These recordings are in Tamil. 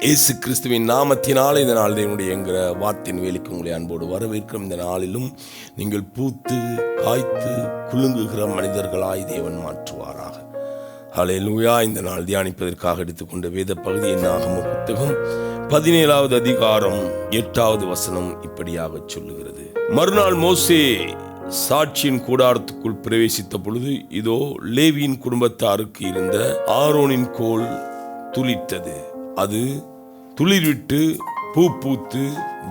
இயேசு கிறிஸ்துவின் நாமத்தினால் இந்த நாள் தேவனுடைய என்கிற வார்த்தையின் வேலைக்கு உங்களை அன்போடு வரவேற்கும். இந்த நாளிலும் நீங்கள் பூத்து காய்த்து குலுங்குகிற மனிதர்களாய் தேவன் மாற்றுவாராக. ஹல்லேலூயா. இந்த நாள் தியானிப்பதற்காக எடுத்துக்கொண்ட வேத பகுதி என்னாகும் புத்தகம் 17வது அதிகாரம் 8வது வசனம் இப்படியாக சொல்லுகிறது. மறுநாள் மோசே சாட்சியின் கூடாரத்துக்குள் பிரவேசித்த பொழுது இதோ லேவியின் குடும்பத்தாருக்கு இருந்த ஆரோனின் கோல் துளிர்த்தது. அது துளிர்விட்டு பூ பூத்து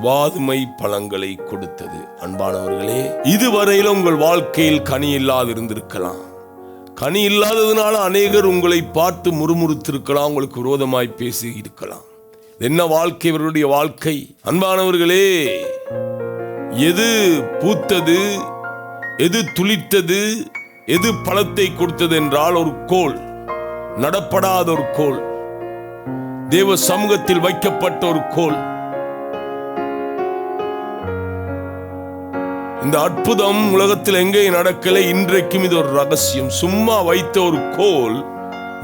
வாதுமை பழங்களை கொடுத்தது. அன்பானவர்களே, இதுவரையில் உங்கள் வாழ்க்கையில் கனி இல்லாது இருந்திருக்கலாம். கனி இல்லாததுனால அநேகர் உங்களை பார்த்து முறுமுறுத்திருக்கலாம், உங்களுக்கு விரோதமாய் பேசி இருக்கலாம். என்ன வாழ்க்கை இவருடைய வாழ்க்கை? அன்பானவர்களே, எது பூத்தது, எது துளிர்த்தது, எது பழத்தை கொடுத்தது என்றால் ஒரு கோல், நடப்படாத ஒரு கோல், தேவ சமூகத்தில் வைக்கப்பட்ட ஒரு கோல். இந்த அற்புதம் உலகத்தில் எங்கே நடக்கல, இன்றைக்கும் இது ஒரு ரகசியம். சும்மா வைத்த ஒரு கோல்,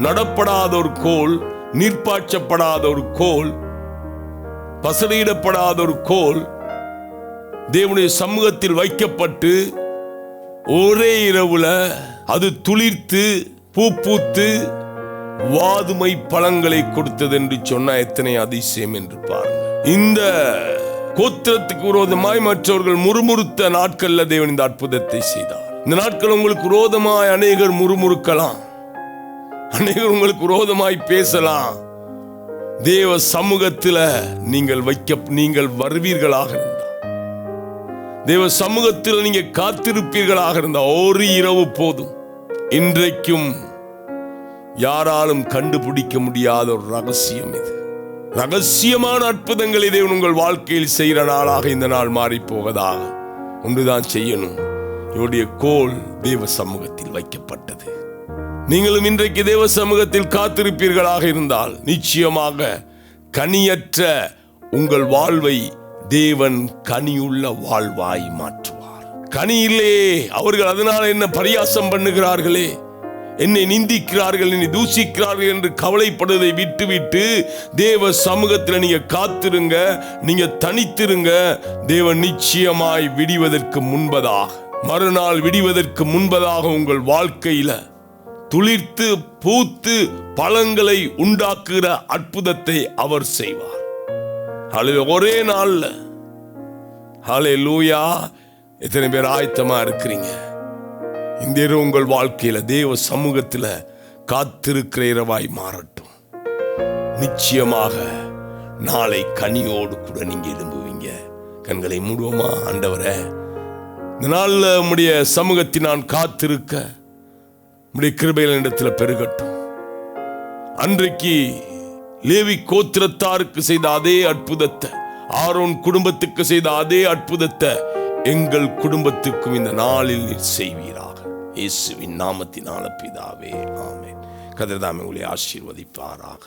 நடப்படாத ஒரு கோல், நீர்ப்பாய்ச்சப்படாத ஒரு கோல், பசடியிடப்படாத ஒரு கோல் தேவனுடைய சமூகத்தில் வைக்கப்பட்டு ஒரே இரவுல அது துளிர்த்து பூ பூத்து வாதுமை பழங்களை கொடுத்தது என்று சொன்னா எத்தனை அதிசயம் என்று பாருங்க. இந்த கோத்திரத்துக்கு விரோதமாய் மற்றவர்கள் முறுமுறுத்த நாட்கள்ல தேவன் இந்த அற்புதத்தை செய்தார். இந்த நாட்கள் உங்களுக்கு விரோதமாய் அநேகர் முறுமுறுக்கலாம், அநேகர் உங்களுக்கு விரோதமாய் பேசலாம். தேவ சமூகத்தில் நீங்கள் வருவீர்களாக இருந்தால், தேவ சமூகத்தில் நீங்க காத்திருப்பீர்களாக இருந்தால் ஒரு இரவு போதும். இன்றைக்கும் யாராலும் கண்டுபிடிக்க முடியாத ஒரு ரகசியம் இது. ரகசியமான அற்புதங்களை தேவன் உங்கள் வாழ்க்கையில் செய்கிற நாளாக இந்த நாள் மாறி போவதாக ஒன்றுதான் செய்யணும். இவருடைய கோல் தேவ சமூகத்தில் வைக்கப்பட்டது. நீங்களும் இன்றைக்கு தேவ சமூகத்தில் காத்திருப்பீர்களாக இருந்தால் நிச்சயமாக கனியற்ற உங்கள் வாழ்வை தேவன் கனியுள்ள வாழ்வாய் மாற்றுவார். கனி இல்லையே, அவர்கள் அதனால என்ன பரியாசம் பண்ணுகிறார்களே, என்னை நிந்திக்கிறார்கள், என்னை தூசிக்கிறார்கள் என்று கவலைப்படுவதை விட்டுவிட்டு தேவ சமூகத்தில் நீங்க காத்திருங்க, நீங்க தனித்திருங்க. தேவன் நிச்சயமாய் விடுவதற்கு முன்பதாக, மறுநாள் விடுவதற்கு முன்பதாக உங்கள் வாழ்க்கையில துளிர்த்து பூத்து பழங்களை உண்டாக்குகிற அற்புதத்தை அவர் செய்வார். ஒரே நாள்ல. ஹல்லேலூயா. எத்தனை பேர் ஆயத்தமா இருக்கிறீங்க? இந்த இரவு உங்கள் வாழ்க்கையில தேவ சமூகத்துல காத்திருக்கிற இரவாய் மாறட்டும். நிச்சயமாக நாளை கனியோடு கூட நீங்க எழும்புவீங்க. கண்களை மூடுவோமா? ஆண்டவரே, இந்த நாள்ல உம்முடைய சமூகத்தில் நான் காத்திருக்க உம்முடைய கிருபையின் இடத்துல பெருகட்டும். அன்றைக்கு லேவி கோத்திரத்தாருக்கு செய்த அதே அற்புதத்தை, ஆரோன் குடும்பத்துக்கு செய்த அதே அற்புதத்தை எங்கள் குடும்பத்துக்கும் இந்த நாளில் நீர் செய்வீராக. இயேசுவின் நாமத்தினால பிதாவே, ஆமென். கர்த்தர் தாமே உங்களை ஆசீர்வதிப்பாராக.